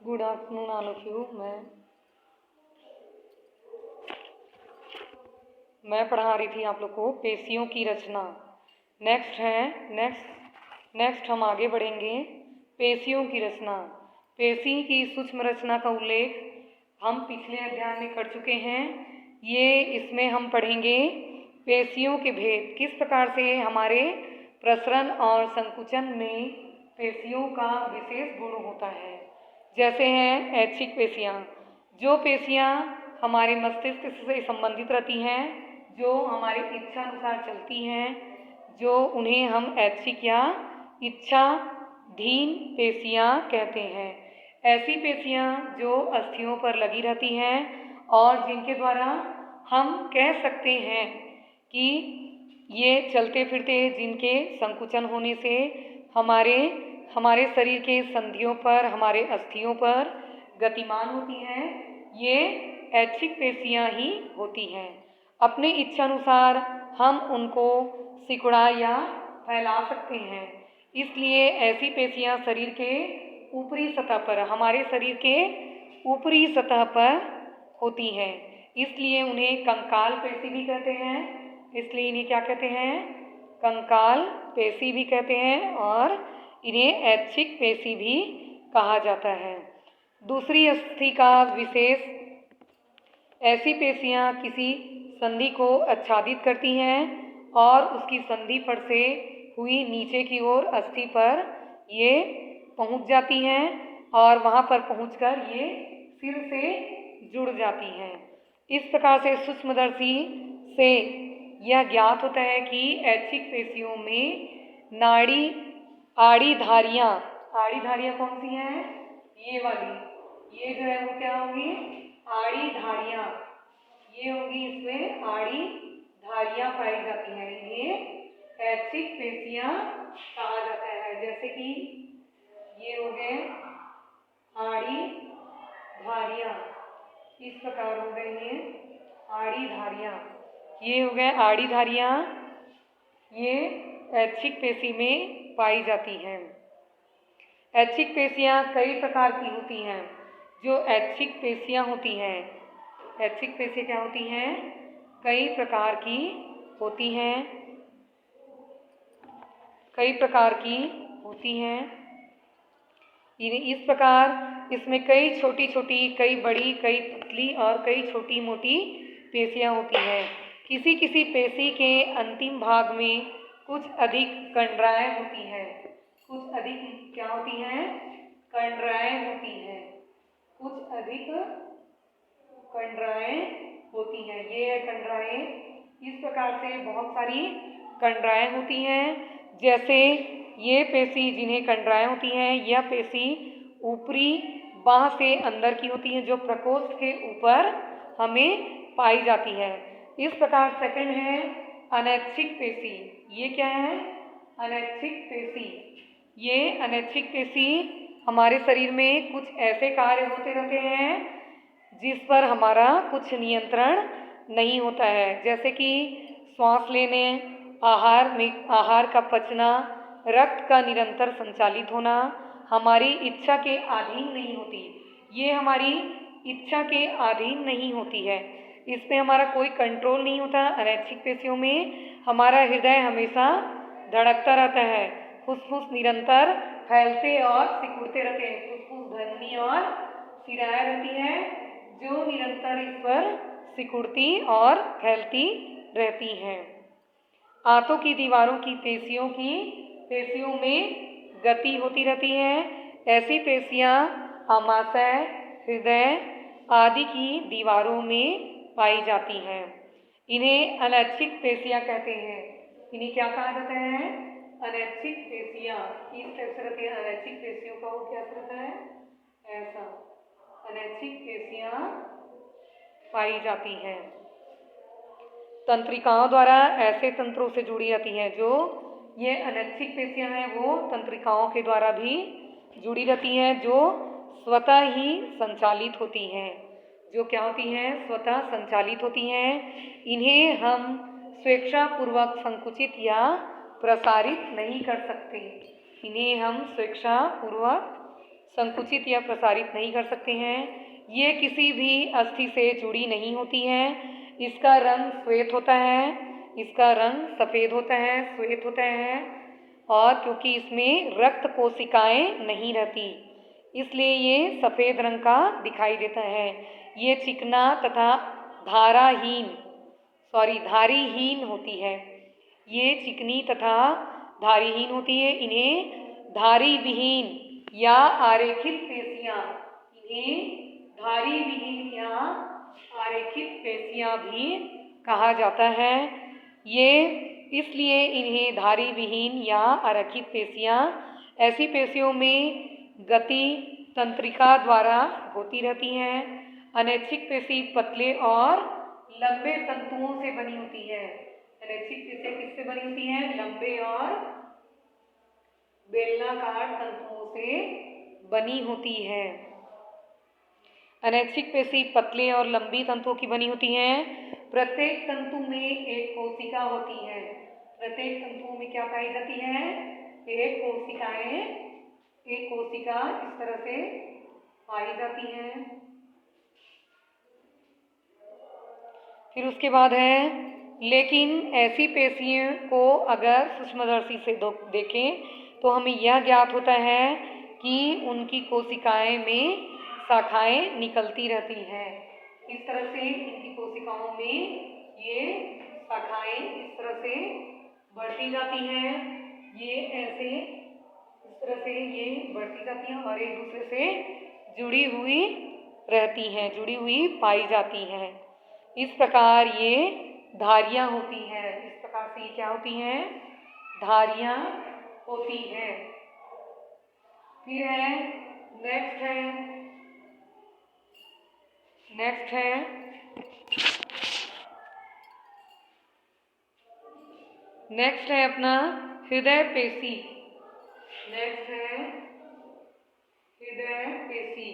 Good afternoon all of you. मैं पढ़ा रही थी आप लोग को पेशियों की रचना। नेक्स्ट हम आगे बढ़ेंगे। पेशियों की रचना, पेशी की सूक्ष्म रचना का उल्लेख हम पिछले अध्याय में कर चुके हैं। इसमें हम पढ़ेंगे पेशियों के भेद, किस प्रकार से हमारे प्रसरण और संकुचन में पेशियों का विशेष गुण होता है। जैसे हैं ऐच्छिक पेशियाँ, जो पेशियाँ हमारे मस्तिष्क से संबंधित रहती हैं, जो हमारी इच्छा अनुसार चलती हैं, जो उन्हें हम ऐच्छिक या इच्छाधीन पेशियाँ कहते हैं। ऐसी पेशियाँ जो अस्थियों पर लगी रहती हैं और जिनके द्वारा हम कह सकते हैं कि ये चलते फिरते, जिनके संकुचन होने से हमारे शरीर के संधियों पर, हमारे अस्थियों पर गतिमान होती हैं, ये ऐच्छिक पेशियाँ ही होती हैं। अपने इच्छानुसार हम उनको सिकुड़ा या फैला सकते हैं। इसलिए ऐसी पेशियाँ शरीर के ऊपरी सतह पर, हमारे शरीर के ऊपरी सतह पर होती हैं। इसलिए उन्हें कंकाल पेशी भी कहते हैं। इसलिए इन्हें क्या कहते हैं? कंकाल पेशी भी कहते हैं और इन्हें ऐच्छिक पेशी भी कहा जाता है। दूसरी अस्थि का विशेष, ऐसी पेशियाँ किसी संधि को आच्छादित करती हैं और उसकी संधि पर से हुई नीचे की ओर अस्थि पर ये पहुंच जाती हैं और वहां पर पहुंचकर ये सिर से जुड़ जाती हैं। इस प्रकार से सूक्ष्मदर्शी से यह ज्ञात होता है कि ऐच्छिक पेशियों में आड़ी धारियाँ कौन सी हैं? ये वाली, ये जो है वो क्या होगी? आड़ी धारियाँ, ये होगी, इसमें आड़ी धारियाँ पाई जाती हैं। इन्हें ऐच्छिक पेशियाँ कहा जाता है। जैसे कि ये हो गए आड़ी धारियाँ, इस प्रकार हो गए ये आड़ी धारियाँ। ये हो गए आड़ी धारियाँ, ये ऐच्छिक पेशी में पाई जाती हैं। ऐच्छिक पेशियाँ कई प्रकार की होती हैं। जो ऐच्छिक पेशियाँ होती हैं, ऐच्छिक पेशियाँ क्या होती हैं? कई प्रकार की होती हैं, कई प्रकार की होती हैं। इस प्रकार इसमें कई छोटी छोटी, कई बड़ी, कई पतली और कई छोटी मोटी पेशियाँ होती हैं। किसी किसी पेशी के अंतिम भाग में कुछ अधिक कंडराएँ होती हैं। कुछ अधिक क्या होती हैं? कंडराएँ होती हैं। कुछ अधिक कंडराएँ होती हैं। ये है कंडराएँ। इस प्रकार से बहुत सारी कंडराएँ होती हैं। जैसे ये पेशी जिन्हें कंडराएँ होती हैं, यह पेशी ऊपरी बाँह से अंदर की होती है, जो प्रकोष्ठ के ऊपर हमें पाई जाती है। इस प्रकार सेकंड है अनैच्छिक पेशी। ये क्या है? अनैच्छिक पेशी। ये अनैच्छिक पेशी हमारे शरीर में कुछ ऐसे कार्य होते रहते हैं जिस पर हमारा कुछ नियंत्रण नहीं होता है। जैसे कि श्वास लेने, आहार का पचना, रक्त का निरंतर संचालित होना हमारी इच्छा के अधीन नहीं होती। ये हमारी इच्छा के अधीन नहीं होती है। इस पे हमारा कोई कंट्रोल नहीं होता। अनैच्छिक पेशियों में हमारा हृदय हमेशा धड़कता रहता है, फुसफुस निरंतर फैलते और सिकुड़ते रहते हैं, फुसफुस धमनी और शिराएं रहती हैं जो निरंतर इस पर सिकुड़ती और फैलती रहती हैं। आंतों की दीवारों की पेशियों में गति होती रहती है। ऐसी पेशियाँ आमाशय, हृदय आदि की दीवारों में पाई जाती हैं। इन्हें अनैच्छिक पेशियाँ कहते हैं। इन्हें क्या कहा जाता है? अनैच्छिक पेशियाँ। इस तरह से रहती है। अनैच्छिक पेशियों का वो क्या रहता है? ऐसा अनैच्छिक पेशियाँ पाई जाती हैं। तंत्रिकाओं द्वारा ऐसे तंत्रों से जुड़ी रहती हैं। जो ये अनैच्छिक पेशियाँ हैं वो तंत्रिकाओं के द्वारा भी जुड़ी रहती हैं, जो स्वतः ही संचालित होती हैं। जो क्या होती हैं? स्वतः संचालित होती हैं। इन्हें हम स्वेच्छापूर्वक संकुचित या प्रसारित नहीं कर सकते। इन्हें हम स्वेच्छापूर्वक संकुचित या प्रसारित नहीं कर सकते हैं। ये किसी भी अस्थि से जुड़ी नहीं होती हैं। इसका रंग श्वेत होता है, इसका रंग सफ़ेद होता है, श्वेत होता है, और क्योंकि इसमें रक्त कोशिकाएं नहीं रहती इसलिए ये सफ़ेद रंग का दिखाई देता है। ये चिकना तथा धारीहीन होती है। ये चिकनी तथा धारीहीन होती है। इन्हें धारी विहीन या आरेखित पेशियाँ भी कहा जाता है। ये इसलिए इन्हें धारी विहीन या आरेखित पेशियाँ ऐसी पेशियों में गति तंत्रिका द्वारा होती रहती हैं। अनैच्छिक पेशी पतले और लंबे तंतुओं से बनी होती है। अनैच्छिक पेशियाँ किससे बनी होती हैं? लंबे और बेलनाकार तंतुओं से बनी होती है। अनैच्छिक पेशी पतले और लंबी तंतुओं की बनी होती हैं। प्रत्येक तंतु में एक कोशिका होती है। प्रत्येक तंतुओं में क्या पाई जाती है? एक कोशिका इस तरह से पाई जाती है। फिर उसके बाद है, लेकिन ऐसी पेशियों को अगर सूक्ष्मदर्शी से देखें तो हमें यह ज्ञात होता है कि उनकी कोशिकाएं में शाखाएं निकलती रहती हैं। इस तरह से इनकी कोशिकाओं में ये शाखाएं इस तरह से बढ़ती जाती हैं। ये ऐसे इस तरह से ये बढ़ती जाती हैं और एक दूसरे से जुड़ी हुई रहती हैं, जुड़ी हुई पाई जाती हैं। इस प्रकार ये धारियाँ होती हैं। इस प्रकार से ये क्या होती हैं? धारियाँ होती हैं। फिर है नेक्स्ट है अपना हृदय पेशी। नेक्स्ट है हृदय पेशी।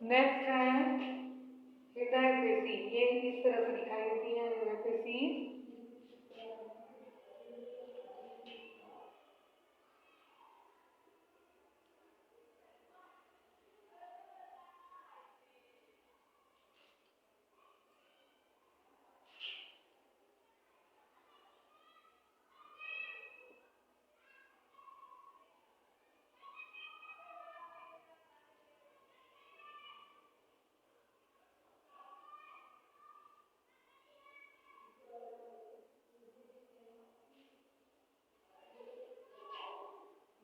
नेक्स्ट है हृदय पेशी। ये इस तरह से दिखाई देती है हृदय पेशी।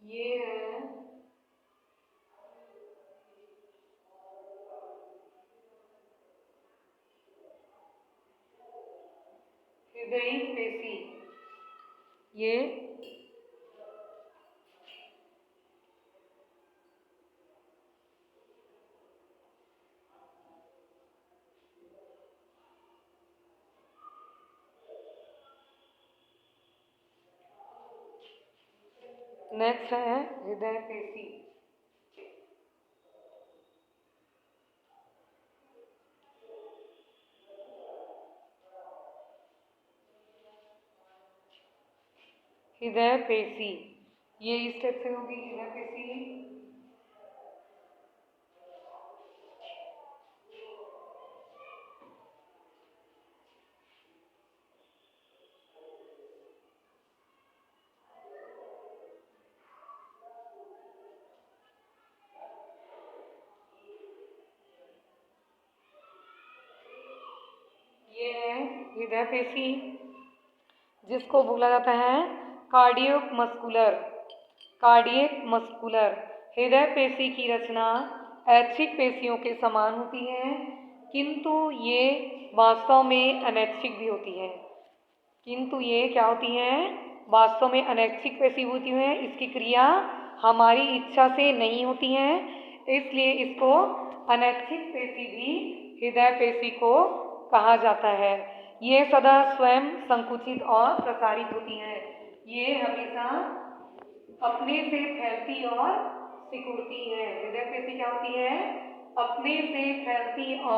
ये है हृदय पेशी। ये नेक्स्ट है हृदय पेशी। हृदय पेशी ये इस टाइप से होगी हृदय पेशी। ये है हृदय पेशी जिसको बोला जाता है कार्डियक मस्कुलर। हृदय पेशी की रचना ऐच्छिक पेशियों के समान होती है, किंतु ये वास्तव में अनैच्छिक भी होती है। किंतु ये क्या होती हैं? वास्तव में अनैच्छिक पेशी होती हैं। इसकी क्रिया हमारी इच्छा से नहीं होती हैं, इसलिए इसको अनैच्छिक पेशी भी हृदय पेशी को कहा जाता है। ये सदा स्वयं संकुचित और प्रसारित होती हैं। ये हमेशा अपने से फैलती और सिकुड़ती है। हृदय पेशी क्या होती है? अपने से फैलती और